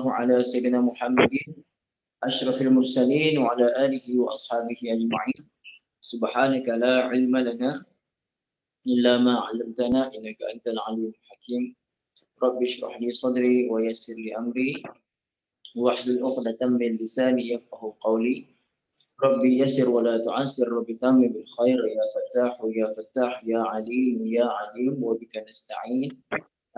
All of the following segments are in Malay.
على سيدنا محمد أشرف المرسلين وعلى آله وأصحابه أجمعين. سبحانك لا علم لنا إلا ما علمتنا إنك أنت العليم الحكيم. رب اشرح لي صدري ويسر لي أمري واحلل عقدة من لساني يفقهوا قولي. ربي يسر ولا تعسر، ربي تمم بالخير يا فتاح يا فتاح يا عليم يا عليم وبك نستعين.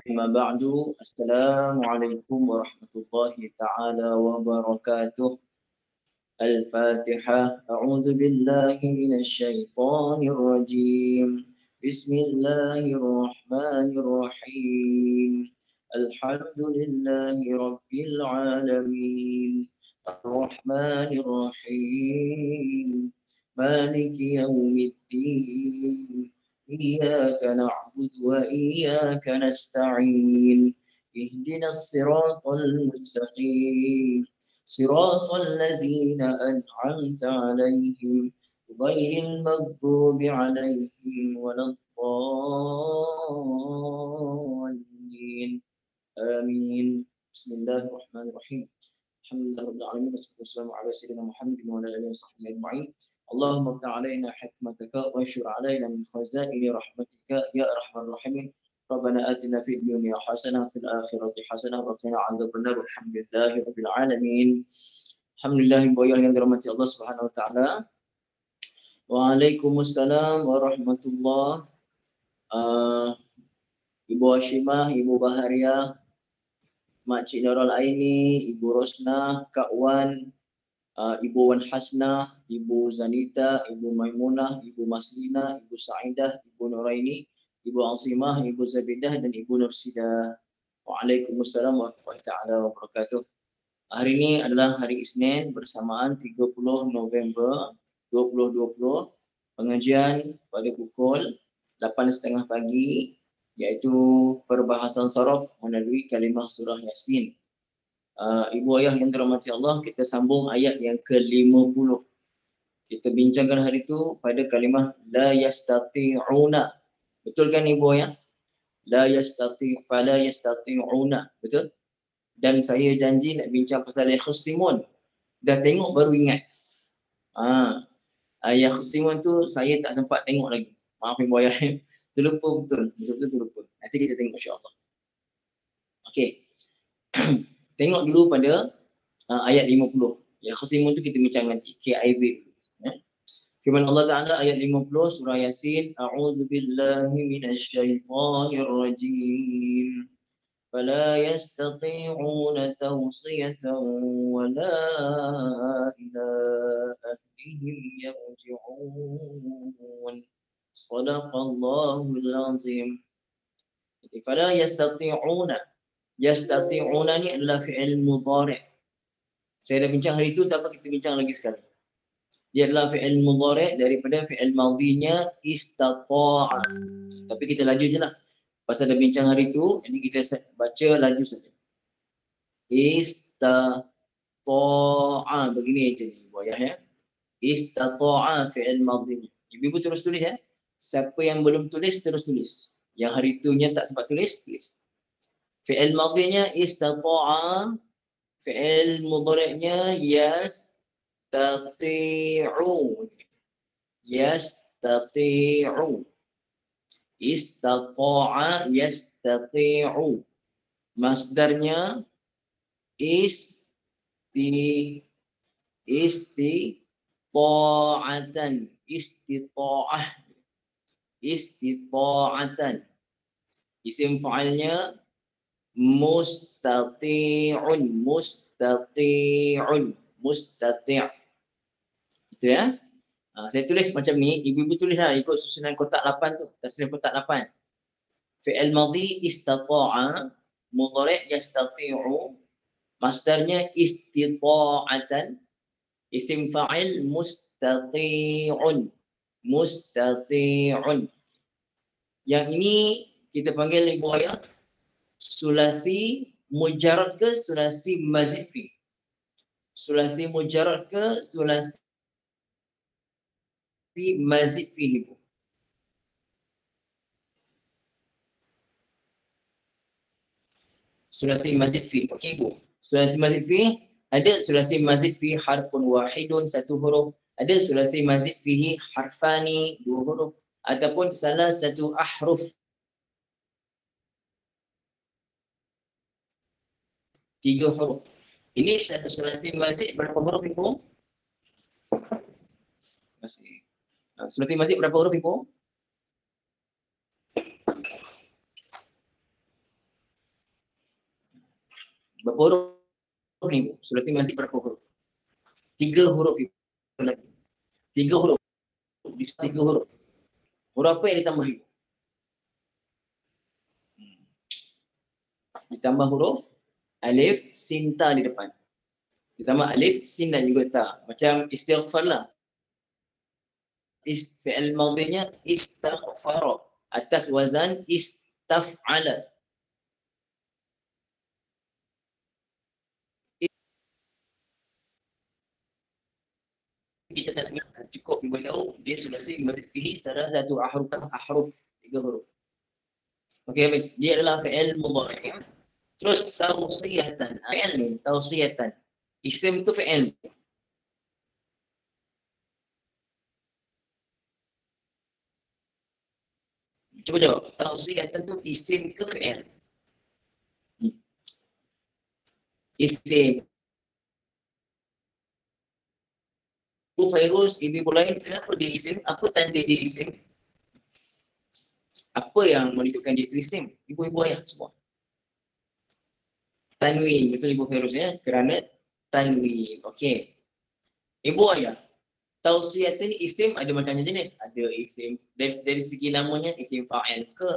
أما بعد، السلام عليكم ورحمة الله تعالى وبركاته. الفاتحة. أعوذ بالله من الشيطان الرجيم. بسم الله الرحمن الرحيم. الحمد لله رب العالمين الرحمن الرحيم مالك يوم الدين إياك نعبد وإياك نستعين اهدنا الصراط المستقيم صراط الذين أنعمت عليهم غير المغضوب عليهم ولا الضالين آمين. بسم الله الرحمن الرحيم. الحمد لله رب العالمين والصلاة والسلام على سيدنا محمد وعلى آله وصحبه أجمعين. اللهم افتح علينا حكمتك وانشر علينا من خزائن رحمتك يا أرحم الراحمين. ربنا آتنا في الدنيا حسنة وفي الآخرة حسنة وقنا عذاب النار والحمد لله رب العالمين. Alhamdulillah, ibu ayah yang dirahmati Allah Subhanahu wa taala. Waalaikumsalam warahmatullahi Ibu Hashimah, Ibu Baharia, Makcik Nurul Aini, Ibu Rosna, Kak Wan, Ibu Wan Hasnah, Ibu Zanita, Ibu Maimunah, Ibu Maslina, Ibu Saidah, Ibu Nuraini, Ibu Azimah, Ibu Zabidah dan Ibu Nursidah. Waalaikumsalam warahmatullahi taala wabarakatuh. Hari ini adalah hari Isnin bersamaan 30 November 2020. Pengajian pada pukul 8.30 pagi iaitu perbahasan saraf melalui kalimah surah Yasin. Ibu ayah yang dirahmati Allah, kita sambung ayat yang ke-50. Kita bincangkan hari itu pada kalimah la yastati'una. Betul kan ibu ayah? La fala yastati'una. Betul? Dan saya janji nak bincang pasal yakhsimun. Dah tengok baru ingat. Yakhsimun tu saya tak sempat tengok lagi. Maaf ibu ayah. Terlupa betul. Betul-betul terlupa. Nanti kita tengok insya-Allah. Okey. Tengok dulu pada ayat 50. Yakhsimun tu kita bincang nanti. KIV. Firman Allah Ta'ala ayat 50 surah Yasin. A'udzu billahi minasyaitonir rajim. فلا يستطيعون توصية ولا إلى أهلهم يرجعون صدق الله العظيم. فلا يستطيعون. يستطيعون ni adalah fi'il mudhari'. Saya dah bincang hari itu, tapi kita bincang lagi sekali. Dia adalah fi'il mudhari' daripada fi'il madhinya istata'a. Tapi kita laju je lah. Pasal dah bincang hari itu, ini kita baca laju saja. Istata'a, begini aja ni ibu ayah ya. Istata'a fi'il madhi. Ibu terus tulis ya. Siapa yang belum tulis terus tulis. Yang hari itunya tak sempat tulis, tulis. Fi'il madhinya istata'a, fi'il mudhari'nya yastati'u. Yastati'u. Istata'a yastati'u. Masdarnya istita'atan. Istita'ah. Istita'atan. Isim fa'ilnya mustati'un. Mustati'un. Mustati'. Itu ya. Saya tulis macam ni, ibu-ibu tulislah ikut susunan kotak 8 tu, tasnif kotak 8. Fi'il madhi istata'a, mudhari' yastati'u, masdarnya istita'atan, isim fa'il mustati'un. Mustati'un. Yang ini kita panggil ibu ayah sulasi mujarrad ke sulasi mazid fi? Sulasi mujarrad ke sulasi mazid fihi bu? Sulasi mazid fihi. Okey bu. Sulasi mazid fi, ada sulasi mazid fi harfun wahidun, satu huruf. Ada sulasi mazid fihi harfani, dua huruf. Ataupun salah satu ahruf, tiga huruf. Ini satu sulasi mazid berapa huruf ibu? Sulasi mazid berapa huruf ibu? Berapa huruf ni ibu? Sulasi mazid berapa huruf? Tiga huruf ibu. Tiga huruf. Tiga huruf. Huruf apa yang ditambah ibu? Ditambah huruf alif, sin, ta di depan. Ditambah alif, sin dan juga ta. Macam istighfar lah. Fi'il madhinya istaghfara. Atas wazan istaf'ala. Kita tak nak cukup beritahu dia sulasi mazid fihi salah satu ahruf, tiga huruf. Okey, habis. Dia adalah fi'il mudhari'. Terus tawsiyatan. Fi'il ni tawsiyatan. Isim tu fi'il. Cuba jawab. Tawsiyatan tu isim ke fi'il? Isim. Fairuz, ibu lain, kenapa dia isim? Apa tanda dia isim? Apa yang menunjukkan dia itu isim? Ibu-ibu ayah semua. Tanwin, betul Ibu Fairuz ya? Kerana tanwin. Okey. Ibu ayah, tausiat ini isim ada macam jenis. Ada isim dari segi namanya isim fa'il ke,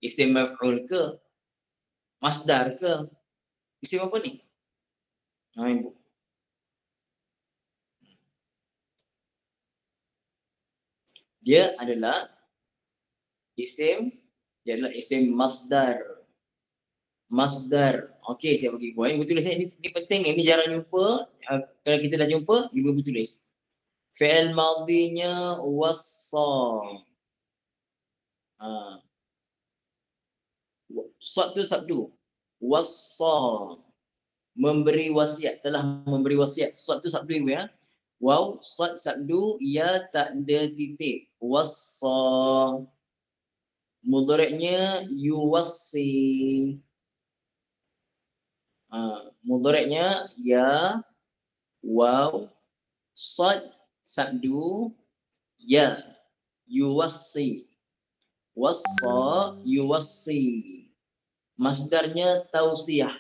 isim maf'ul ke, masdar ke. Isim apa ni? Ibu. Dia adalah isim masdar. Masdar. Okey, saya bagi ibu. Ibu tulis ini penting, ini jarang jumpa. Kalau kita dah jumpa, ibu tulis. Fi'il madhinya wassa. Sad tu sabdu. Wassa. Memberi wasiat, telah memberi wasiat. Sad tu sabdu ibu ya. Waw, sad sabdu, ya tak ada titik. Wassa. Mudhari'nya yuwassi. Mudhari'nya ya, waw, sad, sabdu, ya, yuwassi. Wassa, yuwassi. Masdarnya tausiyah.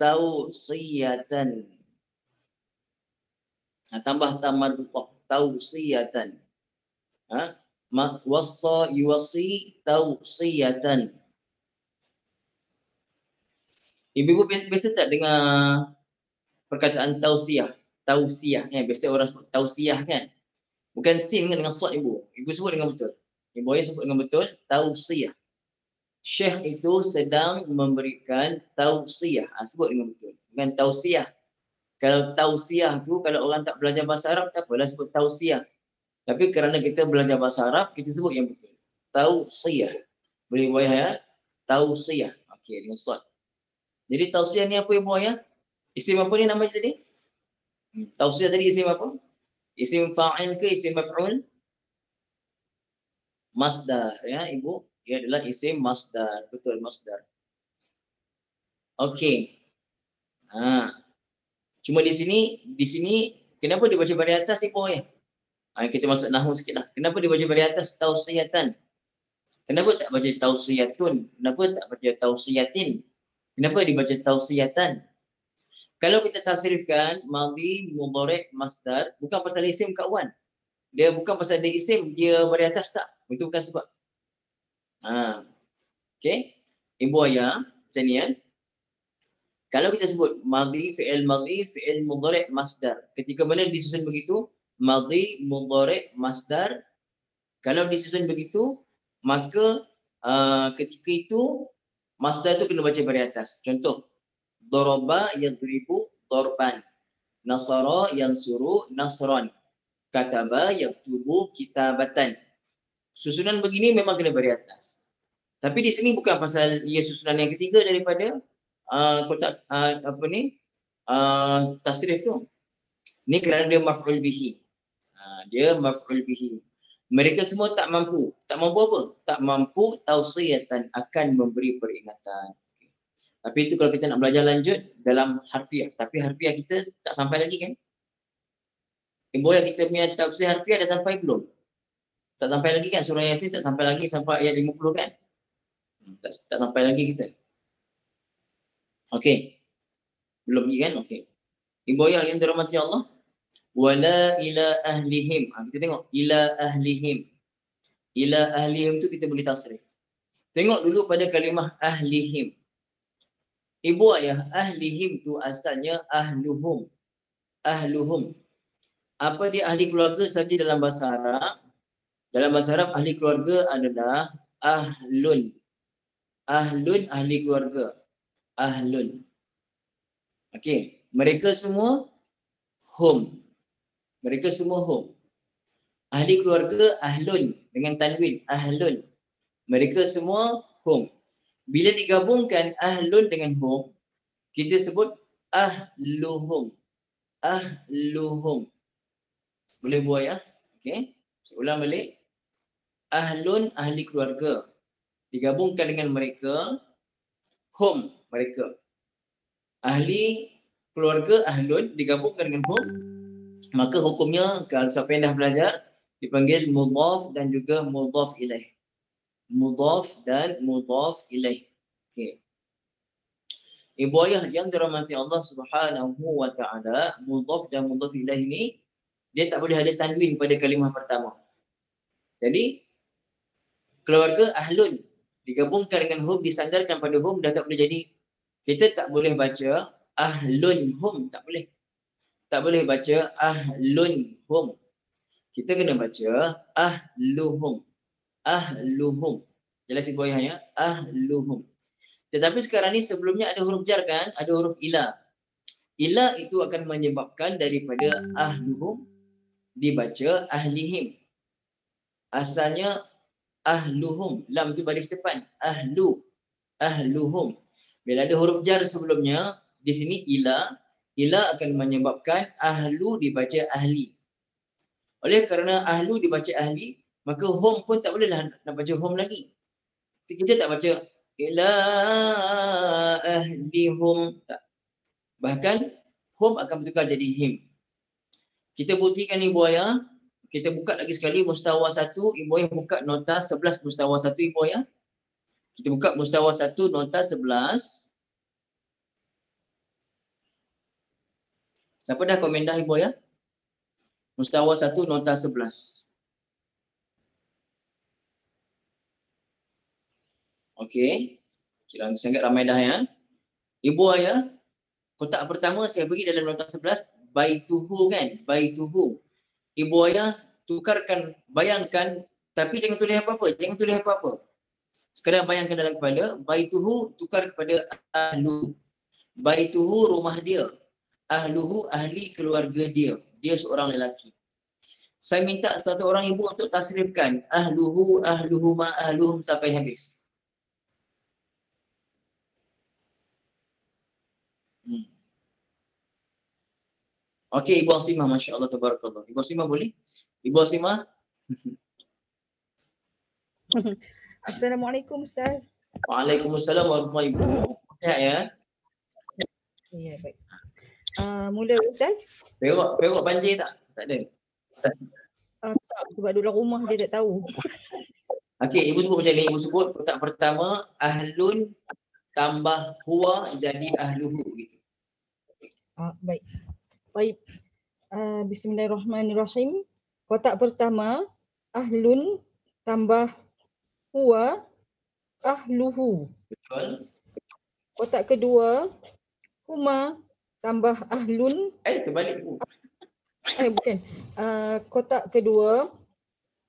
Tausiyatan. Tambah tamarbutoh. Tausiyatan. Wassa, yuwassi, tausiyatan. Ibu-ibu biasa tak dengar perkataan tausiyah? Tausiyah kan? Biasa orang sebut tausiyah kan? Bukan sin kan dengan sad ibu. Ibu sebut dengan betul. Ibu ayah sebut dengan betul. Tausiyah. Syekh itu sedang memberikan tausiyah. Sebut dengan betul. Bukan tausiyah. Kalau tausiyah tu, kalau orang tak belajar bahasa Arab, tak apalah sebut tausiyah. Tapi kerana kita belajar bahasa Arab, kita sebut yang betul. Tausiyah. Boleh ibu ayah ya? Tausiyah. Okey, dengan sad. Jadi tausiyah ni apa ibu ayah? Isim apa ni nama tadi? Tausiyah tadi isim apa? Isim fa'il ke isim maf'ul? Masdar ya ibu. Ia adalah isim masdar. Betul, masdar. Okey. Cuma di sini kenapa dia baca dari atas ibu ayah? Kita masuk nahwu sikitlah. Kenapa dia baca dari atas tausiyatan? Kenapa tak baca tausiyatun? Kenapa tak baca tausiyatin? Kenapa dibaca tausiyatan? Kalau kita tasrifkan madhi, mudhari', masdar, bukan pasal isim kawan. Dia bukan pasal dia isim, dia dari atas tak. Itu bukan sebab. Okey. Ibu ayah, macam ni ya. Kalau kita sebut madhi, fi'il mudhari', masdar. Ketika mana disusun begitu, madhi, mudhari', masdar. Kalau disusun begitu, maka ketika itu masdar itu kena baca dari atas. Contoh, daraba yadribu darban. Nasara yansuru nasran. Kataba yaktubu kitabatan. Susunan begini memang kena dari atas. Tapi di sini bukan pasal ia susunan yang ketiga daripada kotak tasrif tu. Ni kerana dia maf'ul bihi. Dia maf'ul bihi. Mereka semua tak mampu. Tak mampu apa? Tak mampu tausiyatan, akan memberi peringatan. Okay. Tapi itu kalau kita nak belajar lanjut dalam harfiah. Tapi harfiah kita tak sampai lagi kan? Ibu yang kita punya tafsir harfiah dah sampai belum? Tak sampai lagi kan? Surah Yasin tak sampai lagi sampai ayat 50 kan? Tak sampai lagi kita. Okey. Belum lagi kan? Okey. Ibu yang dirahmati Allah. Wala ila ahlihim. Kita tengok ila ahlihim. Ila ahlihim tu kita boleh tasrif. Tengok dulu pada kalimah ahlihim. Ibu ayah, ahlihim tu asalnya ahluhum. Ahluhum. Apa dia ahli keluarga saja dalam bahasa Arab? Dalam bahasa Arab ahli keluarga adalah ahlun. Ahlun ahli keluarga. Ahlun. Okey, mereka semua hum. Mereka semua hum. Ahli keluarga ahlun dengan tanwin ahlun. Mereka semua hum. Bila digabungkan ahlun dengan hum, kita sebut ahluhum. Ahluhum. Boleh buat ya? Okey. Saya ulang balik. Ahlun ahli keluarga. Digabungkan dengan mereka hum mereka. Ahli keluarga ahlun digabungkan dengan hum, maka hukumnya kalau siapa yang dah belajar dipanggil mudhaf dan juga mudhaf ilaih. Mudhaf dan mudhaf ilaih. Okey. Ibu ayah yang dirahmati Allah Subhanahu wa taala, mudhaf dan mudhaf ilaih ni dia tak boleh ada tanwin pada kalimah pertama. Jadi keluarga ahlun digabungkan dengan hum, disandarkan pada hum, dah tak boleh jadi. Kita tak boleh baca ahlun hum, tak boleh. Tak boleh baca ahlun hum. Kita kena baca ahluhum. Ahluhum. Jelas ibu ayah ya? Ahluhum. Tetapi sekarang ni sebelumnya ada huruf jar kan? Ada huruf ila. Ila itu akan menyebabkan daripada ahluhum dibaca ahlihim. Asalnya ahluhum. Lam tu baris depan. Ahlu. Ahluhum. Bila ada huruf jar sebelumnya, di sini ila. Ila akan menyebabkan ahlu dibaca ahli. Oleh kerana ahlu dibaca ahli, maka hum pun tak bolehlah nak baca hum lagi. Kita tak baca ila ahlihum. Tak. Bahkan hum akan bertukar jadi him. Kita buktikan ibu ayah. Kita buka lagi sekali mustawa 1. Ibu ayah buka nota 11 mustawa 1 ibu ayah. Kita buka mustawa 1 nota 11. Siapa dah komen dah ibu ayah? Mustawa 1 nota 11. Okey. Kira sangat ramai dah ya. Ibu ayah, kotak pertama saya bagi dalam nota 11, baituhu kan? Baituhu. Ibu ayah tukarkan, bayangkan, tapi jangan tulis apa-apa. Jangan tulis apa-apa. Sekadar bayangkan dalam kepala, baituhu tukar kepada ahlu. Baituhu rumah dia. Ahluhu ahli keluarga dia. Dia seorang lelaki. Saya minta satu orang ibu untuk tasrifkan ahluhu, ahluhuma, ahluhum sampai habis. Okey, Ibu Asimah, Masya Allah, Tabarakallah. Ibu Asimah boleh? Ibu Asimah? Assalamualaikum Ustaz. Waalaikumsalam warahmatullahi wabarakatuh. Ya. Ya, baik. Mula Ustaz? Perok banjir tak? Tak ada. Tak, sebab duduk rumah dia tak tahu. Okey, ibu sebut macam ni. Ibu sebut kotak pertama ahlun tambah huwa jadi ahluhu gitu. Baik. Baik. Bismillahirrahmanirrahim. Kotak pertama ahlun tambah huwa ahluhu. Betul. Kotak kedua huma tambah ahlun. Terbalik ibu. Bukan. Kotak kedua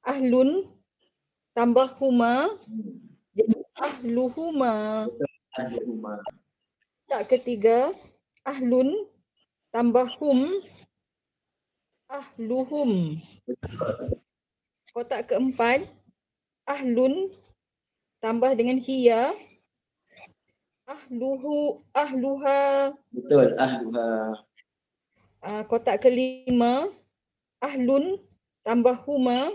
ahlun tambah huma jadi ahluhuma. Ahluhuma. Kotak ketiga ahlun tambah hum ahluhum. Kotak keempat ahlun tambah dengan hiya ahluhu, ahluha. Betul, ahluha. Kotak kelima, ahlun tambah huma,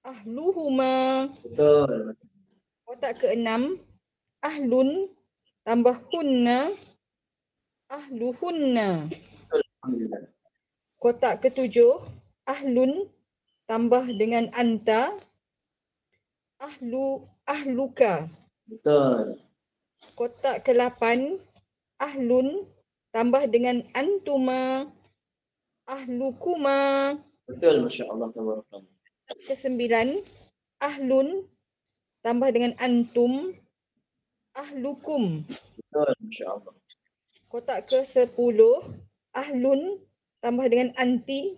ahluhuma. Betul. Kotak keenam, ahlun tambah hunna, ahluhunna. Betul. Alhamdulillah. Kotak ketujuh, ahlun tambah dengan anta, ahluka. Betul. Kotak ke-8, ahlun tambah dengan antuma, ahlukuma. Betul, Masya Allah. Tabarakallah. Ke-9, ahlun tambah dengan antum, ahlukum. Betul, Masya Allah. Kotak ke-10, ahlun tambah dengan anti,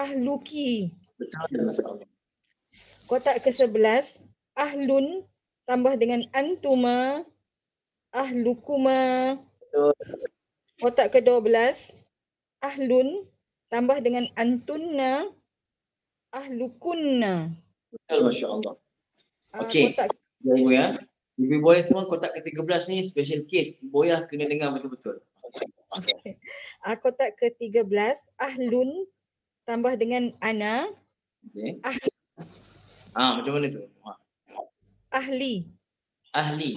ahluki. Betul, Masya Allah. Kotak ke-11, ahlun tambah dengan antuma, ahlukuma. Betul. Kotak ke-12, ahlun tambah dengan antunna, ahlukunna. Betul, Masya Allah. Okey. Kotak Ya, Ibu ya. Ibu boya semua kotak ke-13 ni special case. Ibu boya kena dengar betul-betul. kotak ke-13, ahlun tambah dengan ana, Okey. Ah. Macam mana tu? ahli. Ahli.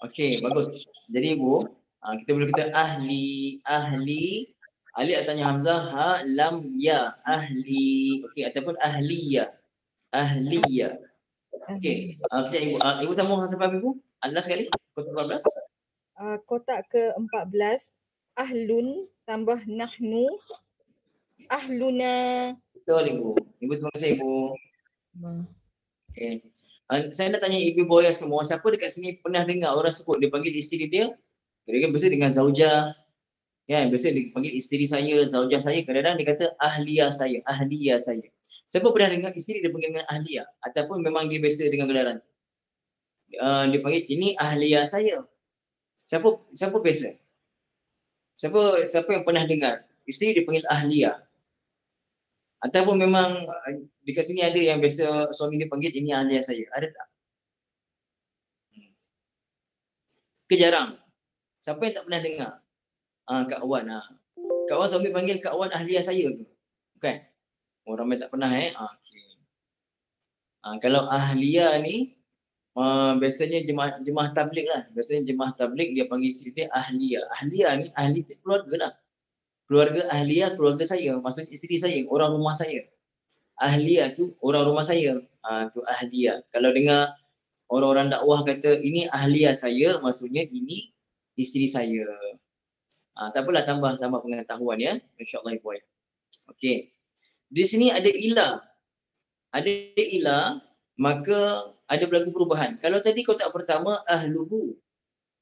Okey, bagus. Jadi Ibu, kita boleh kata ahli, ahli, alif tanya hamzah, ha, lam, ya, ahli. Okey, ataupun ahliya. Ahliya. Okey. Kejap Ibu. Ibu sambung sampai apa Ibu? Last sekali. Kotak 14. Kotak ke-14, ahlun tambah nahnu, ahluna. Betul Ibu. Ibu terima kasih Ibu. Okay. Saya nak tanya Ibu boya semua, siapa dekat sini pernah dengar orang sebut dia panggil isteri dia? Kadang-kadang biasa dengan zaujah. Ya, biasa dia panggil isteri saya, zaujah saya. Kadang-kadang dia kata ahliya saya, ahliya saya. Siapa pernah dengar isteri dia panggil dengan ahliya? Ataupun memang dia biasa dengan gelaran? Dia panggil ini ahliya saya. Siapa biasa? Siapa yang pernah dengar isteri dipanggil ahliya? Ataupun memang dekat sini ada yang biasa suami dia panggil ini ahliya saya? Ada tak? Kejarang. Siapa yang tak pernah dengar? Kak Wan. Kak Wan suami panggil Kak Wan ahliya saya ke? Bukan? Orang ramai tak pernah okay. Kalau ahliya ni biasanya jemaah tabligh lah. Biasanya jemaah tabligh dia panggil isteri dia ahliya. Ahliya ni ahli tu keluarga lah. Keluarga ahliya, keluarga saya. Maksudnya isteri saya, orang rumah saya. Ahliya tu orang rumah saya. Tu ahliya. Kalau dengar orang-orang dakwah kata ini ahliya saya, maksudnya ini isteri saya. Tak apalah, tambah pengetahuan ya. InsyaAllah Ibu Ayah. Okey. Di sini ada ilah. Ada ilah, maka ada berlaku perubahan. Kalau tadi kotak pertama ahluhu.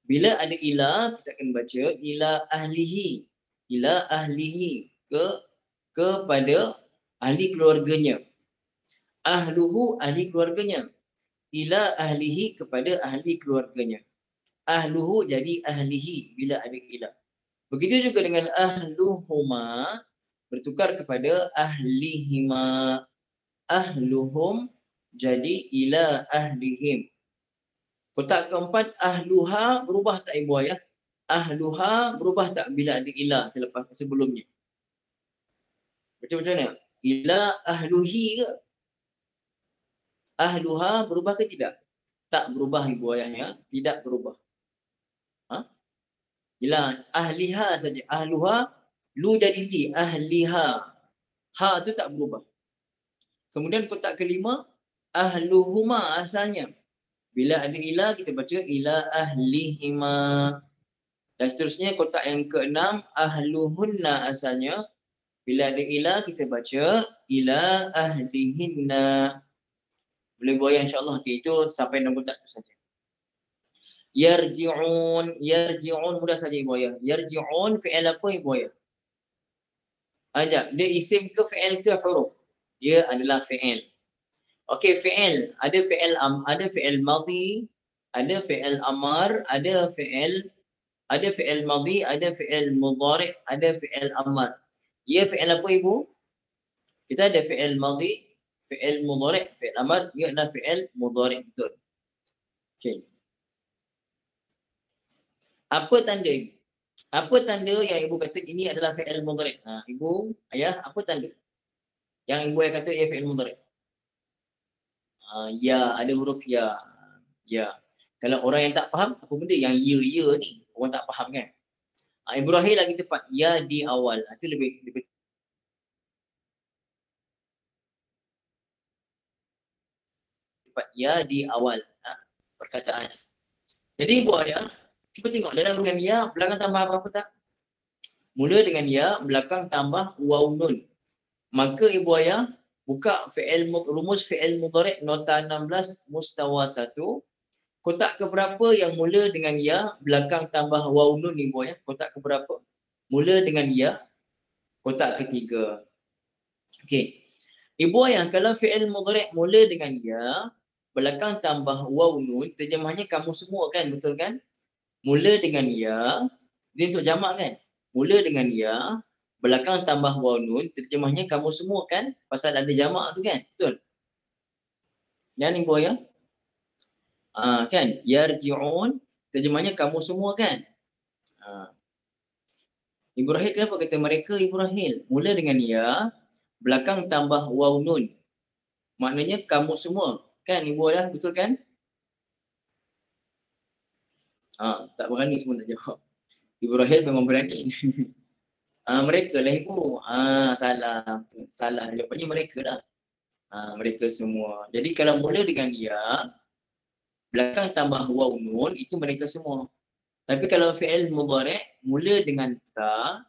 Bila ada ilah, kita akan baca ila ahlihi. Ila ahlihi kepada ahli keluarganya. Ahluhu ahli keluarganya. Ila ahlihi kepada ahli keluarganya. Ahluhu jadi ahlihi bila ada ilah. Begitu juga dengan ahluhuma bertukar kepada ahlihima. Ahluhum jadi ila ahlihim. Kotak keempat ahluha berubah tak Ibu Ayah? Ahluha berubah tak bila ada ila sebelumnya? Macam mana? Ila ahluhi ke? Ahluha berubah ke tidak? Tak berubah Ibu Ayah ya, tidak berubah. Ila ahliha saja. Ahluha lu jadi li, ahliha. Ha tu tak berubah. Kemudian kotak kelima, ahluhuma asalnya. Bila ada ila, kita baca ila ahlihima. Dan seterusnya kotak yang keenam, ahluhunna asalnya. Bila ada ila, kita baca ila ahlihinna. Boleh buat insyaAllah. Okay, itu sampai nombor kotak itu saja. Yarji'un. Yarji'un mudah saja Ibu Ayah. Yarji'un fi'il apa Ibu Ayah? Dia isim ke fi'il ke huruf? Dia adalah fi'il. Okey, fi'il. Ada fi'il madhi, ada fi'il amar, ada fi'il madhi, ada fi'il mudhari', ada fi'il amar. Ia fi'il apa Ibu? Kita ada fi'il madhi, fi'il mudhari', fi'il amar, ia adalah fi'il mudhari'. Betul. Okey. Apa tanda ibu? Apa tanda yang ibu kata ini adalah fi'il mudhari'? Ibu, ayah, apa tanda? Yang ibu ayah kata ia fi'il mudhari'. Ya, ada huruf ya. Ya. Kalau orang yang tak faham, apa benda yang ya ni? Orang tak faham kan? Ibrahim lagi tepat. Ya di awal. Itu lebih tepat. Ya di awal. Perkataan. Jadi ibu ayah, cuba tengok dalam dengan ya, belakang tambah apa-apa tak? Mula dengan ya, belakang tambah waw nun. Maka ibu ayah, buka rumus fi'il mudhari' nota 16 mustawa 1. Kotak keberapa yang mula dengan ya, belakang tambah waw nun ibu ayah? Kotak keberapa? Mula dengan ya, kotak ketiga. Okey. Ibu ayah, kalau fi'il mudhari' mula dengan ya, belakang tambah waw nun, terjemahnya kamu semua kan, betul kan? Mula dengan ya, dia untuk jamak kan? Mula dengan ya, belakang tambah waw nun, terjemahnya kamu semua kan? Pasal ada jamak tu kan? Betul? Dan ibu ayah? Kan? Yarji'un, terjemahnya kamu semua kan? Ibu Rahil kenapa kata mereka Ibu Rahil? Mula dengan ya, belakang tambah waw nun. Maknanya kamu semua. Kan Ibu ayah? Betul kan? Tak berani semua nak jawab. Ibu Rahil memang berani. Mereka lah ibu. Salah. Salah jawapannya mereka lah. Mereka semua. Jadi kalau mula dengan ya, belakang tambah waw nun, itu mereka semua. Tapi kalau fi'il mudhari' mula dengan ta,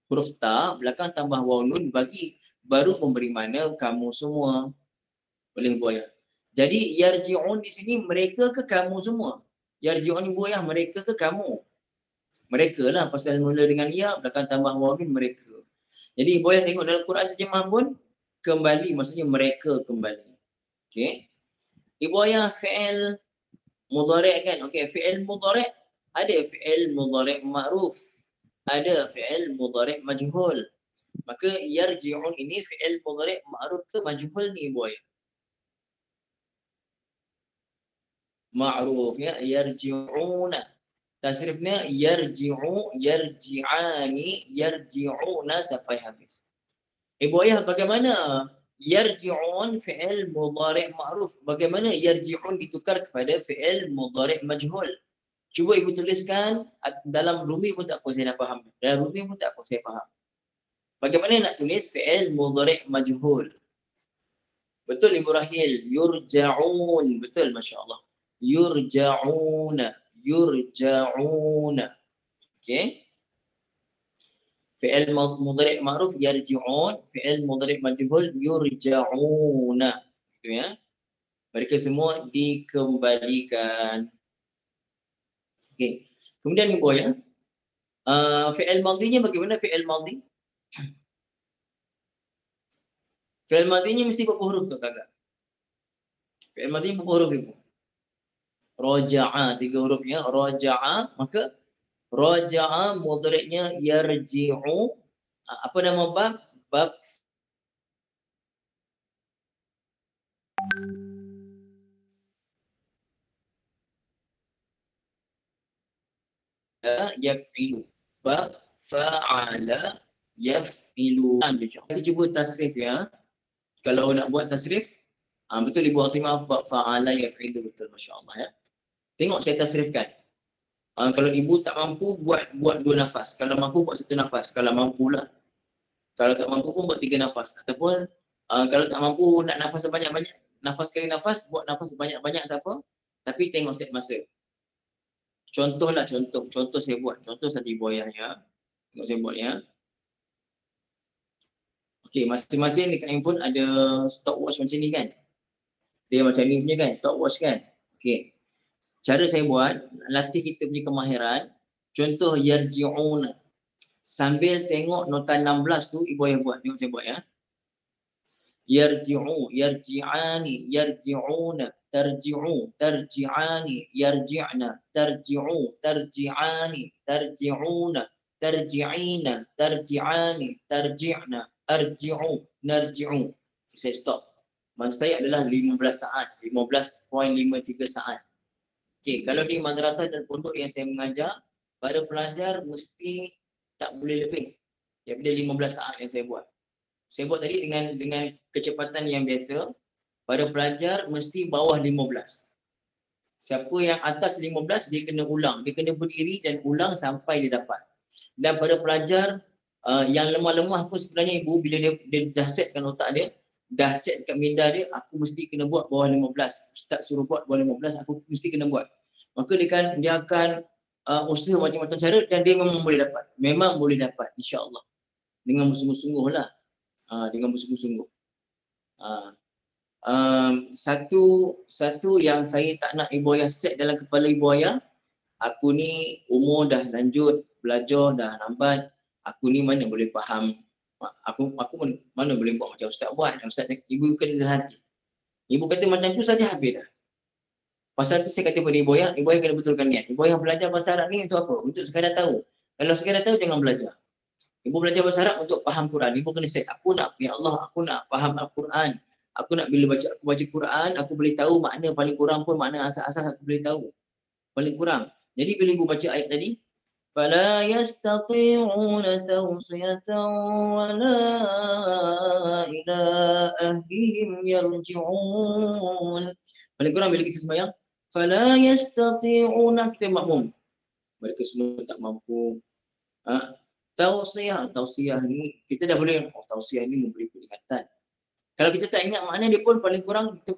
huruf ta, belakang tambah waw nun, baru memberi makna kamu semua. Boleh ibu ayah. Jadi yarji'un di sini mereka ke kamu semua? Yarji'un ibu ayah, mereka ke kamu? Mereka lah, pasal mula dengan ya, belakang tambah waw nun, mereka. Jadi ibu ayah tengok dalam Quran terjemah pun kembali, maksudnya mereka kembali. Okey. Ibu ayah fi'il mudhari' kan? Okey, fi'il mudhari' ada fi'il mudhari' ma'ruf, ada fi'il mudhari' majhul. Maka yarji'un ini fi'il mudhari' ma'ruf ke majhul ni ibu ayah? Ma'ruf ya, yarji'una. Tasrifnya yarji'u, yarji'ani, yarji'una sampai habis. Ibu ayah, bagaimana yarji'un fi'il mudhari' ma'ruf? Bagaimana yarji'un ditukar kepada fi'il mudhari' majhul? Cuba ibu tuliskan dalam rumi pun tak apa saya nak faham. Dalam rumi pun tak apa saya faham. Bagaimana nak tulis fi'il mudhari' majhul? Betul Ibu Rahil, yurja'un. Betul, masya-Allah. Yurja'una, yurja'una. Okey. Fi'il mudhari' ma'ruf yarji'un, fi'il mudhari' majhul yurja'una. Gitu ya. Mereka semua dikembalikan. Okey. Kemudian ibu ya. Fi'il madhinya bagaimana fi'il madhi? Fi'il madhinya mesti berapa huruf tu kakak? Fi'il madhi berapa huruf ibu? Raja'a, 3 hurufnya. Raja'a, maka raja'a mudhari'nya yarji'u. Apa nama bab? Bab yaf'ilu. Bab fa'ala yaf'ilu. Kita cuba tasrif ya. Kalau nak buat tasrif, betul Ibu Asimah, bab fa'ala yaf'ilu, betul, masya-Allah ya. Tengok saya tasrifkan. Kalau ibu tak mampu buat 2 nafas. Kalau mampu buat 1 nafas. Kalau mampulah. Kalau tak mampu pun buat 3 nafas. Ataupun kalau tak mampu nak nafas sebanyak-banyak, nafas kali nafas, buat nafas banyak-banyak tak apa. Tapi tengok set masa. Contohlah contoh. Contoh saya buat. Contoh saja ibu ayah ya. Tengok saya buat ya. Okey, masing-masing dekat handphone ada stopwatch macam ni kan. Dia macam ni punya kan, stopwatch kan. Okey. Cara saya buat, latih kita punya kemahiran. Contoh yarji'una. Sambil tengok nota 16 tu ibu ayah buat. Tengok saya buat ya. Yarji'u, yarji'ani, yarji'una, tarji'u, tarji'ani, yarji'na, tarji'u, tarji'ani, tarji'una, tarji'ina, tarji'ani, tarji'na, arji'u, narji'u. Saya stop. Masa saya adalah 15 saat, 15.53 saat. Okey, kalau di madrasah dan pondok yang saya mengajar, pada pelajar mesti tak boleh lebih daripada 15 saat yang saya buat. Saya buat tadi dengan kecepatan yang biasa. Pada pelajar mesti bawah 15. Siapa yang atas 15 dia kena ulang. Dia kena berdiri dan ulang sampai dia dapat. Dan pada pelajar yang lemah-lemah pun sebenarnya ibu bila dia dah setkan otak dia, dah set kat minda dia, aku mesti kena buat bawah 15. Ustaz suruh buat bawah 15, aku mesti kena buat. Maka dia akan usaha macam-macam cara dan dia memang boleh dapat. Memang boleh dapat insya-Allah. Dengan bersungguh-sungguh lah. Dengan bersungguh-sungguh. Satu yang saya tak nak ibu ayah set dalam kepala ibu ayah, aku ni umur dah lanjut, belajar dah lambat, aku ni mana boleh faham, aku mana boleh buat macam ustaz buat. Ustaz ibu kata dalam hati, ibu kata macam tu saja habis dah. Pasal tu saya kata pada ibu ayah kena betulkan niat. Ibu ayah belajar bahasa Arab ni untuk apa? Untuk sekadar tahu. Kalau sekadar tahu jangan belajar. Ibu belajar bahasa Arab untuk faham Quran. Ibu kena set, aku nak, ya Allah, aku nak faham Al-Quran. Aku nak bila aku baca Quran, aku boleh tahu makna paling kurang pun makna asas-asas aku boleh tahu. Paling kurang. Jadi bila ibu baca ayat tadi, فَلَا يَسْتَطِيعُونَ تَوْصِيَةً وَلَا إِلَىٰ أَهْلِهِمْ يَرْجِعُونَ. Paling kurang bila kita sembahyang, فَلَا يَسْتَطِيعُونَ, kita makmum. Mereka semua tak mampu. Tausiah ni kita dah boleh, tausiah ni memberi peringatan. Kalau kita tak ingat makna dia pun paling kurang kita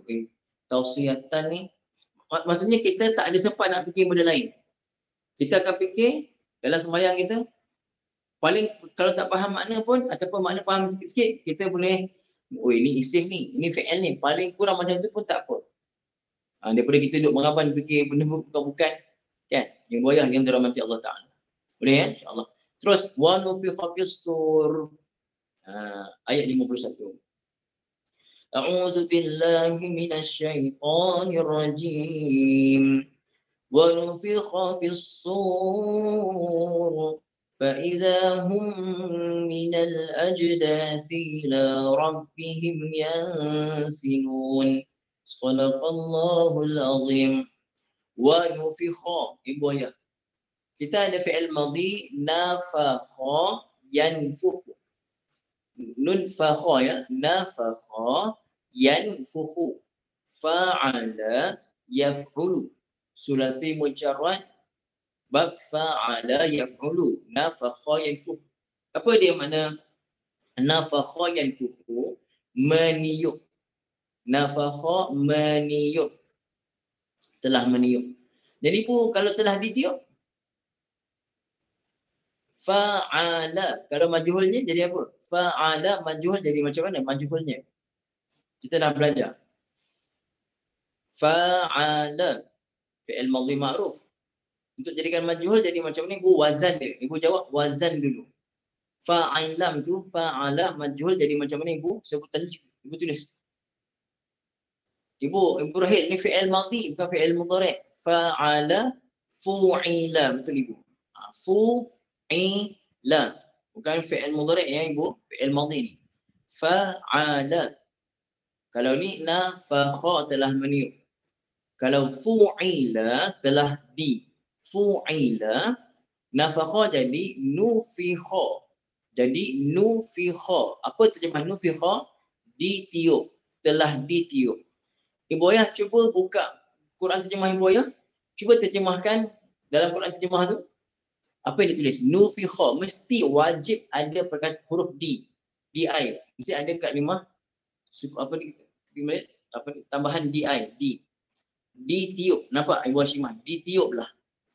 tausiatan ni maksudnya kita tak ada sempat nak fikir benda lain. Kita akan fikir dalam sembahyang kita, paling kalau tak faham makna pun ataupun makna faham sikit-sikit, kita boleh ini isim ni, ini fi'il ni, paling kurang macam tu pun tak apa. Daripada kita duduk meraban fikir benda bukan kan, yang boyah yang dirahmati Allah Taala. Boleh ya, insya-Allah. Terus wa nufikha fis-sur. Ayat 51. A'udzu billahi minasy syaithanir rajim. Wa nufikha fis-sur فإذا هم من الأجداث إلى ربهم ينسلون. صدق الله العظيم. ونفخ ibu ayah. Kita ada fi'il madhi nafakha yanfukhu. Nun fakha ya, nafakha yanfukhu. Fa'ala yaf'ulu. Sulasi mujarrad bab fa'ala yaf'ulu. Nafakha yanfukhu. Apa dia makna nafakha yanfukhu? Meniup. Nafakha meniup. Telah meniup. Jadi pun kalau telah ditiup, fa'ala. Kalau majhulnya jadi apa? Fa'ala majhul jadi macam mana majhulnya? Kita dah belajar. Fa'ala. Fi'il madhi ma'ruf. Untuk jadikan majhul jadi macam ni, ibu wazan dia. Ibu jawab wazan dulu. Fa'alam tu fa'ala majhul jadi macam mana ibu? Sebutan ibu tulis. Ibu Rahil ni fi'il madhi bukan fi'il mudhari'. Fa'ala fu'ila. Betul ibu. Fu'ila. Bukan fi'il mudhari' ya ibu, fi'il madhi ni. Fa'ala. Kalau ni nafakha telah meniup. Kalau fu'ila telah di. Fu'ila nafakha jadi nufikha. Jadi nufikha. Apa terjemah nufikha? Ditiup. Telah ditiup. Ibu ayah cuba buka Quran terjemah ibu ayah. Cuba terjemahkan dalam Quran terjemah tu. Apa yang ditulis? Nufikha. Mesti wajib ada perkataan huruf di. Di. Mesti ada kalimah tambahan di. Di. Ditiup. Nampak Ibu Hashimah? Ditiuplah.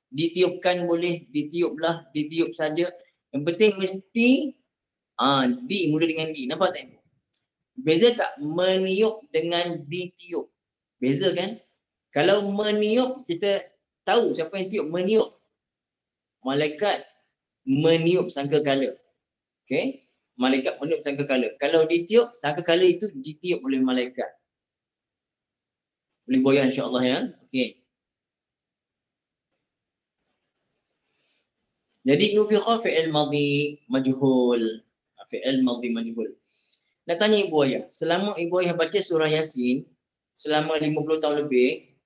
Ditiupkan boleh, ditiuplah, ditiup saja. Yang penting mesti di mula dengan di. Nampak tak? Beza tak meniup dengan ditiup? Beza kan? Kalau meniup kita tahu siapa yang tiup. Meniup. Malaikat meniup sangkakala. Okey? Malaikat meniup sangkakala. Kalau ditiup, sangkakala itu ditiup oleh malaikat. Boleh boyah insya-Allah ya. Okey. Jadi nufikha fi'il madhi majhul. Fi'il madhi majhul. Nak tanya ibu ayah, selama ibu ayah baca surah Yasin selama 50 tahun lebih,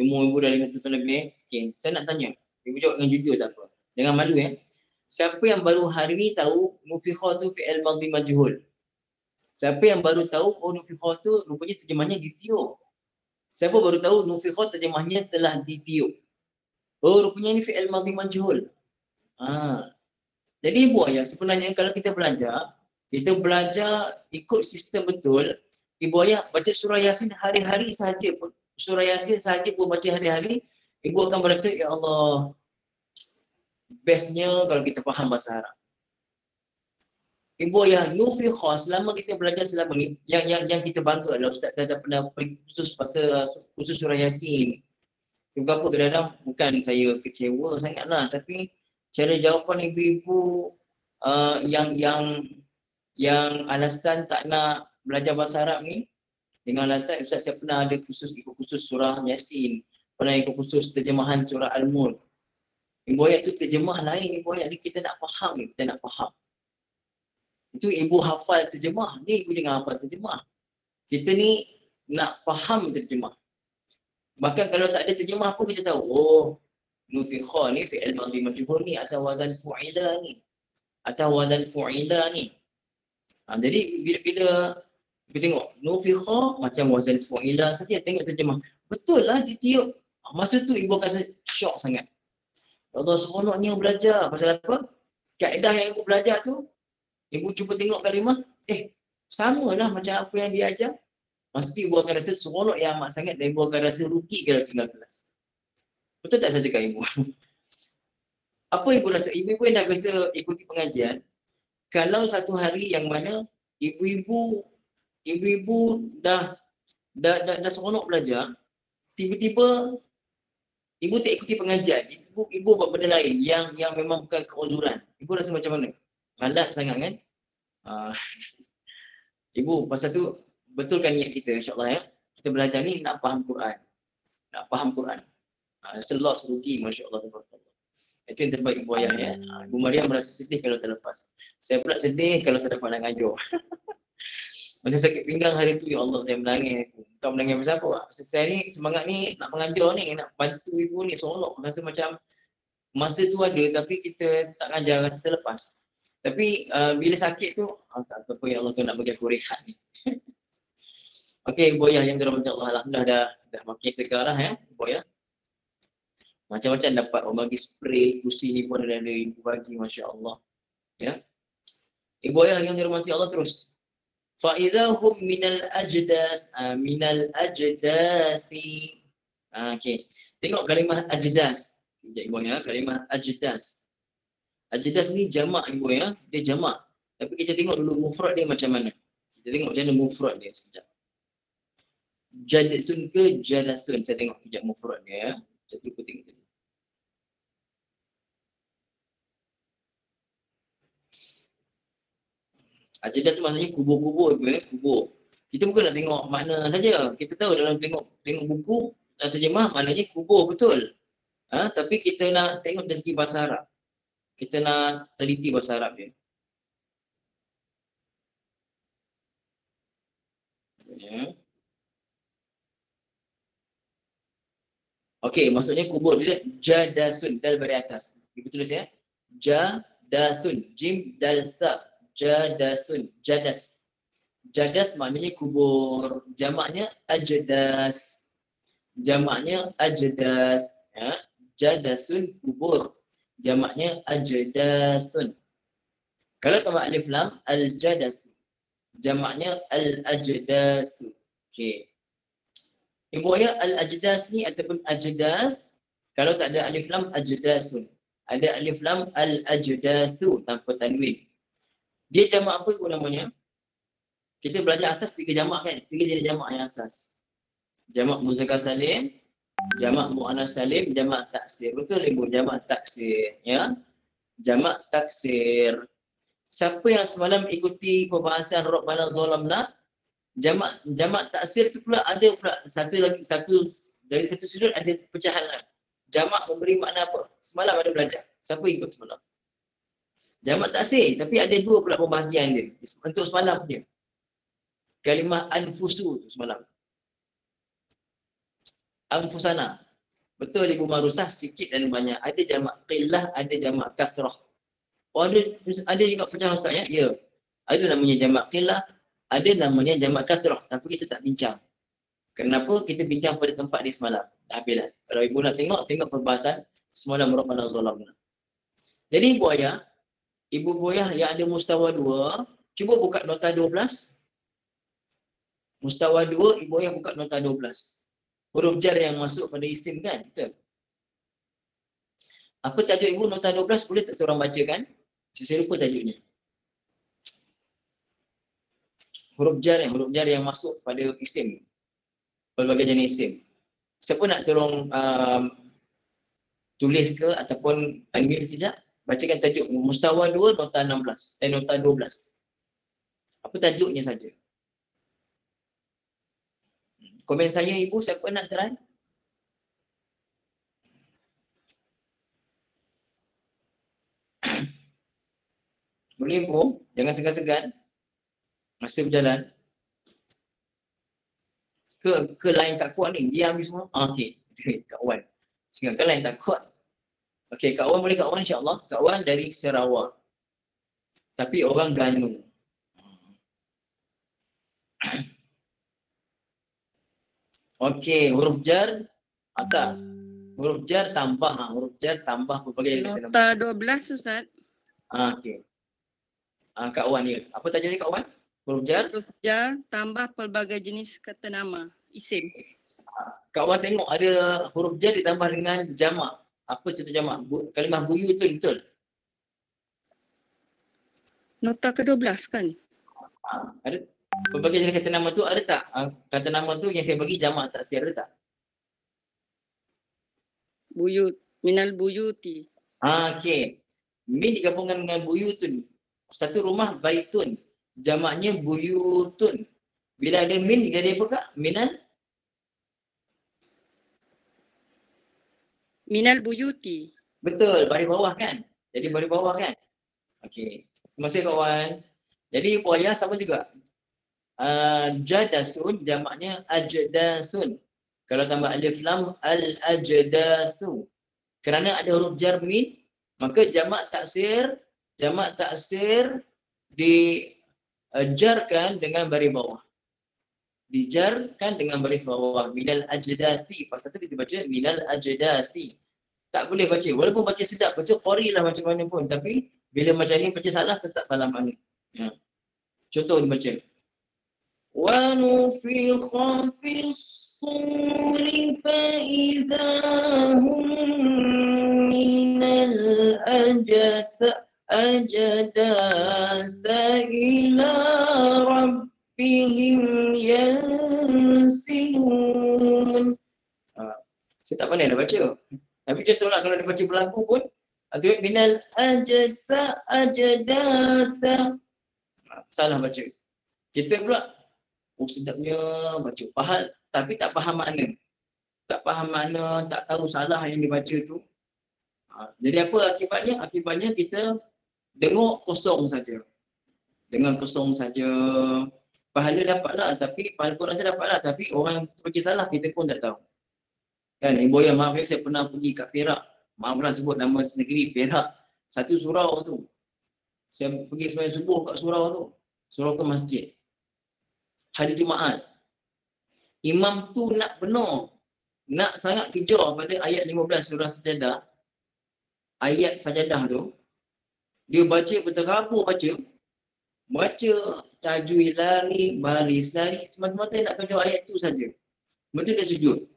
umur ibu dah 50 tahun lebih, okay, saya nak tanya, Ibu jawab dengan jujur tak apa. Jangan malu ya. Siapa yang baru hari ni tahu nufikha tu fi'il madhi majhul? Siapa yang baru tahu oh nufikha tu rupanya terjemahnya ditiup? Siapa baru tahu nufikha terjemahnya telah ditiup? Oh rupanya ni fi'il madhi majhul. Jadi ibu ayah sebenarnya kalau kita belajar ikut sistem betul. Ibu ayah baca surah Yasin hari-hari sahaja pun. Surah Yasin sahaja pun baca hari-hari, ibu akan merasa ya Allah, bestnya kalau kita faham bahasa Arab. Ibu ayah nufikha selama kita belajar selama ni, yang kita bangga adalah ustaz saya dah pernah pergi khusus surah Yasin. Juga apa kadang-kadang bukan saya kecewa sangatlah, tapi cara jawapan ibu-ibu yang alasan tak nak belajar bahasa Arab ni dengan alasan ustaz saya pernah ada ikut khusus surah Yasin, pernah ikut khusus terjemahan surah Al-Mulk. Ibu ayat tu terjemah lain, ibu ayat ni kita nak faham. Itu ibu hafal terjemah, ni ibu jangan hafal terjemah. Kita ni nak faham terjemah. Bahkan kalau tak ada terjemah pun kita tahu, oh nufikha ni fi'il madhi majhul ni atau wazan fu'ila ni. Jadi bila kita tengok nufikha macam wazan fu'ila saja, tengok terjemah. Betul lah ditiup. Masa tu ibu rasa syok sangat. Allah seronoknya belajar. Pasal apa? Kaedah yang ibu belajar tu, ibu cuba tengok kalimah, samalah macam apa yang dia ajar. Pasti ibu akan rasa seronok yang amat sangat dan ibu akan rasa rugi kalau tinggal kelas. Betul tak saya cakap ibu? Apa ibu rasa? Ibu yang dah biasa ikuti pengajian, kalau satu hari yang mana ibu-ibu dah seronok belajar, tiba-tiba ibu tak ikuti pengajian, ibu buat benda lain yang memang bukan keuzuran. Ibu rasa macam mana? Malat sangat kan? Ibu pasal tu betulkan niat kita insya-Allah ya. Kita belajar ni nak faham Quran. Selos rugi masya-Allah tabarakallah. Itu yang terbaik ibu ayah ya. Ibu Maryam merasa sedih kalau terlepas. Saya pula sedih kalau tak dapat nak ngajar. Masa sakit pinggang hari tu, ya Allah saya menangis. Bukan menangis pasal apa? Saya ni semangat ni nak mengajar ni, nak bantu ibu ni seronok. Rasa macam masa tu ada tapi kita tak ngajar, rasa terlepas. Tapi bila sakit tu, tak apa ya Allah tu nak bagi aku rehat ni. Okey, ibu ayah yang dirahmati Allah, alhamdulillah dah makin segar lah ya, ibu ayah. Macam-macam dapat orang bagi spray, kursi ni pun ada ibu bagi, masya-Allah. Ya. Ibu ayah yang dirahmati Allah terus. Fa idahum minal ajdasi. Okey. Tengok kalimah ajdas. Sekejap ibu ayah, kalimah ajdas. Ajdas ni jamak ibu ayah, dia jamak. Tapi kita tengok dulu mufrad dia macam mana. Kita tengok macam mana mufrad dia sekejap. Jadasun ke jadasun? Saya tengok sekejap mufrad dia ya. Jadi aku tengok tadi. Ajdas tu maksudnya kubur-kubur ibu ya, kubur. Kita bukan nak tengok makna saja. Kita tahu dalam tengok buku dan terjemah maknanya kubur betul. Tapi kita nak tengok dari segi bahasa Arab. Kita nak teliti bahasa Arab dia. Ya. Okey, maksudnya kubur dia jadasun, dal dari atas. Ibu tulis ya. Jadasun, jim dal sa. Jadasun, jadas. Jadas maknanya kubur. Jamaknya ajdas. Ya. Jadasun kubur. Jamaknya ajdasun. Kalau tambah alif lam, al-jadas. Jamaknya al-ajdasu. Okey. Ibu ayah al-ajdas ni ataupun ajdas, kalau tak ada alif lam, ajdasun. Ada alif lam, al-ajdasu tanpa tanwin. Dia jamak apa ibu namanya? Kita belajar asas 3 jamak kan? 3 jenis jamak yang asas. Jamak muzakkar salim, jamak muannas salim, jamak taksir. Betul ibu, jamak taksir ya. Jamak taksir. Siapa yang semalam ikuti pembahasan Rabbana zalamna, jamak taksir tu pula ada pula satu dari satu sudut ada pecahan. Jamak memberi makna apa? Semalam ada belajar. Siapa ikut semalam? Jamak taksir, tapi ada 2 pula pembahagian dia. Untuk semalam dia. Kalimah anfusu tu semalam. Anfusana. Betul Ibu Marusah, sikit dan banyak. Ada jamak qillah, ada jamak kasrah. Oh, ada juga pecah Ustaz ya? Ya. Ada namanya jamak qillah, ada namanya jamak kasrah, tapi kita tak bincang. Kenapa kita bincang pada tempat di semalam? Dah habislah. Kalau Ibu nak tengok perbahasan semalam Rabbana zalamna. Jadi Ibu Buaya yang ada mustawa 2, cuba buka nota 12. Mustawa 2, Ibu Buaya buka nota 12. Huruf jar yang masuk pada isim kan? Betul. Apa tajuk Ibu nota 12? Boleh tak seorang bacakan? Saya lupa tajuknya. Huruf jar yang masuk pada isim. Pelbagai jenis isim. Siapa nak tolong tulis ke ataupun unmute kejap? Bacakan tajuk Mustawa 2 nota 16 dan nota 12. Apa tajuknya saja? Komen saya Ibu, siapa nak try? Boleh Ibu, jangan segan-segan. Masa berjalan. Ke lain tak kuat ni, dia habis semua. Okey, Kak Wan. Sekarang lain tak kuat. Okey, Kak Wan boleh Kak Wan insya-Allah. Kak Wan dari Sarawak. Tapi orang Ganu. Okey, huruf jar atau huruf jar tambah berbagai Nota 12 Ustaz. Okey. Kak Wan ni. Apa tajuknya Kak Wan? Huruf jar? Huruf jar tambah pelbagai jenis kata nama, isim. Kak Wan tengok ada huruf jar ditambah dengan jamak. Apa contoh jamak? Kalimah buyutun, betul? Nota ke-12 kan? Ada pelbagai jenis kata nama tu ada tak? Kata nama tu yang saya bagi jamak taksir ada tak? Buyut, minal buyuti. Okey. Min digabungkan dengan buyutun. Satu rumah baitun. Jamaknya buyutun. Bila ada min jadi apa Kak? Minal buyuti. Betul, baris bawah kan? Jadi baris bawah kan? Okey. Terima kasih kawan. Jadi buaya sama juga. Jadasun jamaknya ajdasun. Kalau tambah alif lam al-ajdasu. Kerana ada huruf jar min, maka jamak taksir dijarkan dengan baris bawah. Dijarkan dengan baris bawah. Minal ajdasi. Pasal tu kita baca minal ajdasi. Tak boleh baca. Walaupun baca sedap, baca qari lah macam mana pun. Tapi bila macam ni baca salah, tetap salah makna. Ya. Contoh dibaca. Wa nufikha fis-suri fa idza hum minal ajdasa ila rabbihim yansilun. Saya tak pandai nak baca. Tapi contohlah kalau dia baca berlagu pun, minal ajadasa. Salah baca. Kita pula, sedapnya baca. Faham, tapi tak faham makna. Tak faham makna, tak tahu salah yang dibaca tu. Jadi apa akibatnya? Akibatnya kita dengar kosong saja. Dengar kosong saja. Pahala dapatlah, tapi pahala Quran tu dapatlah. Tapi orang yang baca salah, kita pun tak tahu. Kan, Ibu yang maaf saya pernah pergi kat Perak. Maaflah sebut nama negeri Perak. Satu surau tu. Saya pergi sembahyang subuh kat surau tu. Surau ke masjid. Hari Jumaat. Imam tu nak benar. Nak sangat kejar pada ayat 15 surah Sajadah. Ayat Sajadah tu. Dia baca berterabur baca. Baca tajwid lari, baris lari. Semata-mata nak kejar ayat tu saja. Lepas tu dia sujud.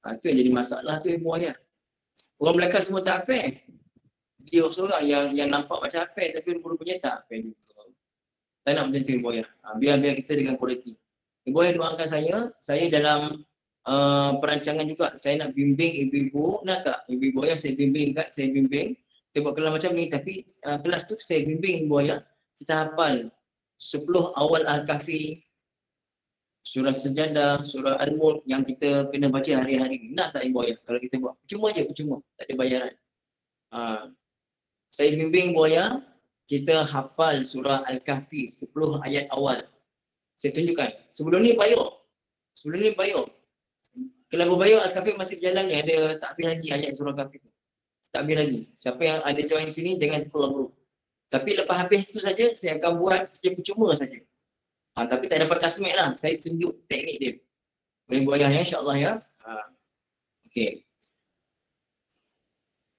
Itu yang jadi masalah tu Ibu ayat. Orang belakang semua tak apa. Dia seorang yang nampak macam apa tapi rupa-rupanya tak apa juga. Tak nak macam tu Ibu ayat. Biar kita dengan kualiti. Ibu ayat doakan saya dalam perancangan juga. Saya nak bimbing ibu-ibu. Nak tak? Ibu-ibu ayat saya bimbing. Kita buat kelas macam ni tapi kelas tu saya bimbing Ibu ayat. Kita hafal 10 awal Al-Kahfi, surah Sajadah, surah Al-Mulk yang kita kena baca hari-hari ni. Nak tak Ibu ayah? Kalau kita buat percuma je, percuma. Tak ada bayaran. Saya bimbing Ibu ayah, kita hafal surah Al-Kahfi 10 ayat awal. Saya tunjukkan. Sebelum ni bayar. Kalau Abu Bayyah Al-Kafir masih berjalan ni, ada tak habis lagi ayat surah Kafir. Tak habis lagi. Siapa yang ada join sini, jangan pulang dulu. Tapi lepas habis itu saja, saya akan buat secara percuma saja. Tapi tak dapat tasmik lah. Saya tunjuk teknik dia. Boleh buat ayah ya, insyaAllah ya. Okey.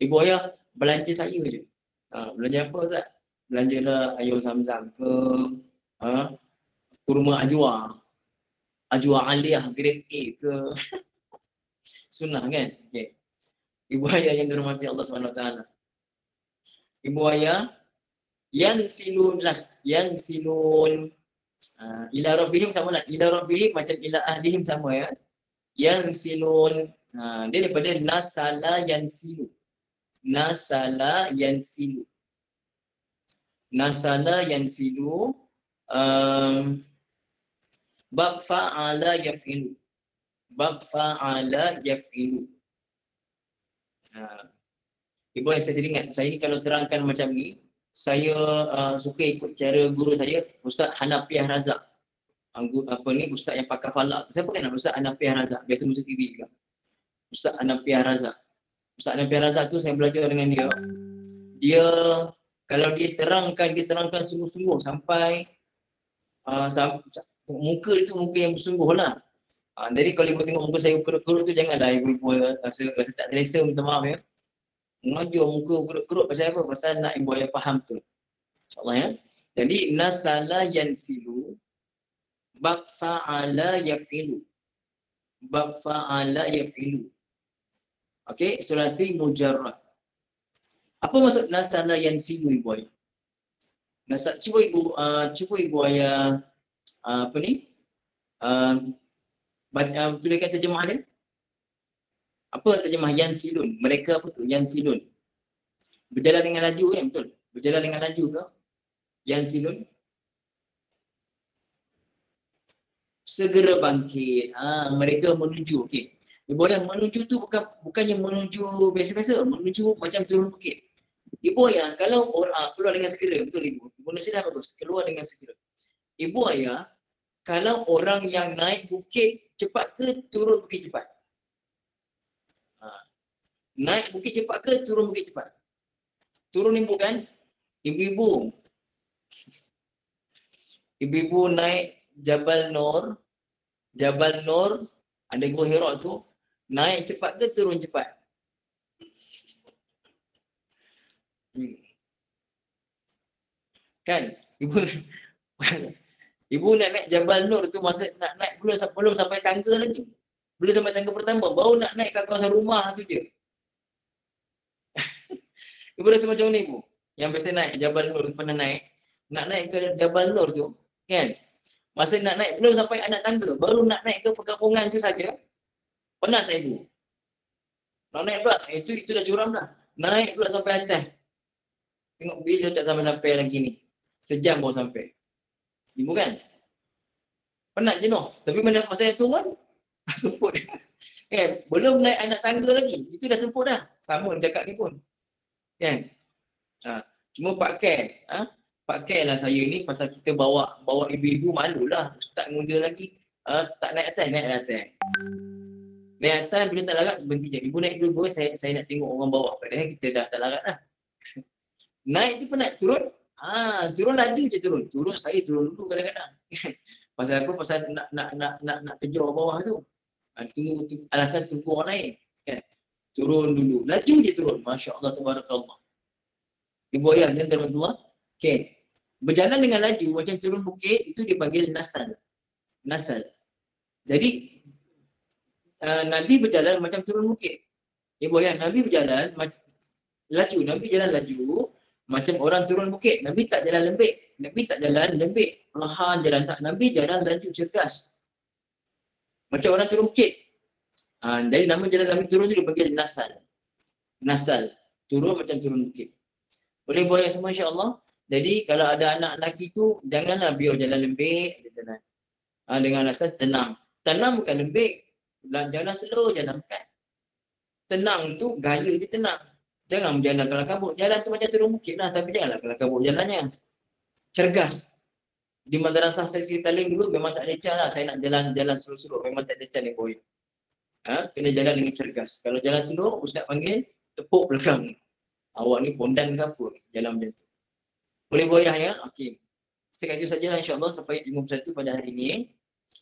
Ibu ayah belanja saya je. Belanja apa Ustaz? Belanja lah ayam zam-zam ke, kurma ajwa. Ajwa aliyah grade A ke. Sunnah kan? Okey. Ibu ayah yang dirahmati Allah SWT. Ibu ayah yang silun ila rabbihim sama lah. Ila rabbihim macam ila ahlihim sama ya. Yang silun dia daripada nasala yang silu. Nasala yang silu. Nasala yang silu bab fa'ala yaf'ilu. Bab fa'ala yaf'ilu. Ibu yang saya teringat, saya ni kalau terangkan macam ni, saya suka ikut cara guru saya, Ustaz Hanafiah Razak. Ustaz yang pakar falak. Siapa kenal Ustaz Hanafiah Razak? Biasa muncul TV juga. Ustaz Hanafiah Razak. Ustaz Hanafiah Razak tu saya belajar dengan dia. Dia kalau dia terangkan sungguh-sungguh sampai muka itu muka yang bersungguh lah. Jadi kalau ibu tengok muka saya kerut-kerut tu, janganlah ibu rasa tak selesa, minta maaf ya. Mengajar muka kerut-kerut pasal apa? Pasal nak ibu ayah faham tu. InsyaAllah ya. Jadi nasala yansilu bab fa'ala yaf'ilu. Bab fa'ala yaf'ilu. Okey, sulasi mujarrad. Apa maksud nasala yansilu ibu ayah? Cuba ibu ayah tuliskan terjemah dia. Apa terjemah yansilun? Mereka apa tu? Yansilun. Berjalan dengan laju kan? Betul? Berjalan dengan laju ke? Yansilun. Segera bangkit. Mereka menuju. Okey. Ibu ayah menuju tu bukannya menuju biasa-biasa. Menuju macam turun bukit. Ibu ayah kalau keluar dengan segera. Betul ibu? Ibu nasihat bagus. Keluar dengan segera. Ibu ayah kalau orang yang naik bukit cepat ke turun bukit cepat? Naik bukit cepat ke turun bukit cepat? Turun ibu kan? Ibu-ibu naik Jabal Nur, ada Gua Hira tu, naik cepat ke turun cepat? Kan? Ibu nak naik Jabal Nur tu, masa nak naik belum sampai tangga lagi. Belum sampai tangga pertama, baru nak naik ke kawasan rumah tu je. Ibu rasa macam mana ibu? Yang biasa naik Jabal Nur, pernah naik. Nak naik ke Jabal Nur tu, kan? Masa nak naik, belum sampai anak tangga. Baru nak naik ke perkampungan tu saja. Pernah tak ibu? Nak naik pula, itu dah curam dah. Naik pula sampai atas. Tengok bila tak sampai-sampai lagi ni. Sejam baru sampai. Ibu kan? Penat jenuh. Tapi masa yang turun, semput. Belum naik anak tangga lagi. Itu dah semput dah. Sama cakap ni pun. Kan? Cuma pakailah saya ni pasal kita bawa ibu-ibu, malulah. Ustaz muda lagi. Tak naik atas, naik atas. Naik atas, bila tak larat, berhenti je. Ibu naik dulu, saya nak tengok orang bawah. Padahal kita dah tak larat dah. Naik tu penat, turun. Turun laju je turun. Saya turun dulu kadang-kadang. Pasal apa? Pasal nak kejar bawah tu. Tunggu alasan tunggu orang lain. Kan? Turun dulu. Laju je turun. Masya Allah, tabarakallah. Ibu ayah dan rahmatullah. Okey. Berjalan dengan laju macam turun bukit, itu dipanggil nasal. Nasal. Jadi Nabi berjalan macam turun bukit. Ibu ayah, Nabi berjalan laju. Nabi jalan laju macam orang turun bukit. Nabi tak jalan lembik. Perlahan jalan tak. Nabi jalan laju cergas. Macam orang turun bukit. Jadi nama jalan Nabi turun tu dipanggil nasal. Nasal. Turun macam turun bukit. Boleh buat yang semua insya-Allah. Jadi kalau ada anak lelaki tu, janganlah biar jalan lembik, dia jalan. Dengan nasal tenang. Tenang bukan lembik. Jalan slow, jalan pekat. Tenang tu gaya dia tenang. Jangan berjalan kelang kabut. Jalan tu macam turun bukit lah, tapi janganlah kelang kabut jalannya. Cergas. Di madrasah saya Sri Talim dulu memang tak ada cara lah. Saya nak jalan slow-slow. Memang tak ada cara ni boy. kena jalan dengan cergas. Kalau jalan slow, ustaz panggil tepuk belakang. Awak ni pondan ke apa? Jalan macam tu. Boleh goyah ya? Okey. Setakat itu sajalah insya-Allah sampai 51 pada hari ini.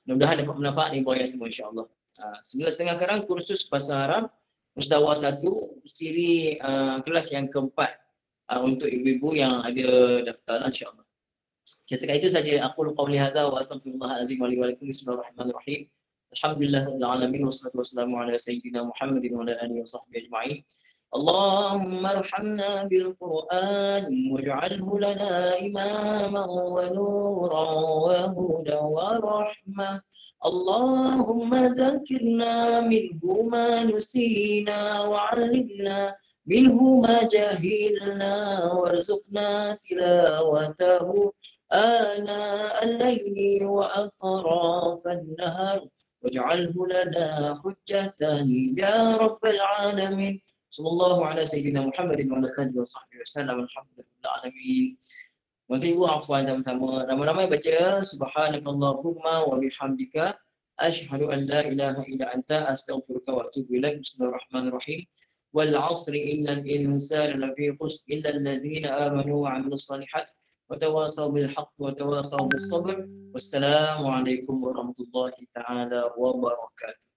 Mudah-mudahan dapat manfaat ni goyah semua insya-Allah. 9.30 sekarang kursus bahasa Arab Mustawa 1 siri kelas yang keempat untuk ibu-ibu yang ada daftar insya-Allah. Setakat itu saja aku qauli hadza wa astaghfirullahalazim wa li wa lakum. Bismillahirrahmanirrahim. Alhamdulillahirabbil alamin wassalatu wassalamu ala sayyidina Muhammadin wa ala alihi wa sahbihi ajma'in. اللهم ارحمنا بالقرآن واجعله لنا إماما ونورا وهدى ورحمة. اللهم ذكرنا منه ما نسينا وعلمنا منه ما جهلنا وارزقنا تلاوته آناء الليل وأطراف النهار واجعله لنا حجة يا رب العالمين. Sallallahu ala sayyidina Muhammadin wa ala alihi wa sahbihi wasallam. Alhamdulillah alamin. Masih ibu afwan sama-sama. Ramai-ramai baca subhanakallahumma wa bihamdika asyhadu an la ilaha illa anta astaghfiruka wa atubu ilaik. Bismillahirrahmanirrahim. Wal 'asri innal insana lafi khusr illa alladhina amanu wa 'amilus shalihat wa tawasaw bil haqqi wa tawasaw bis sabr. Wassalamu alaikum warahmatullahi taala wabarakatuh.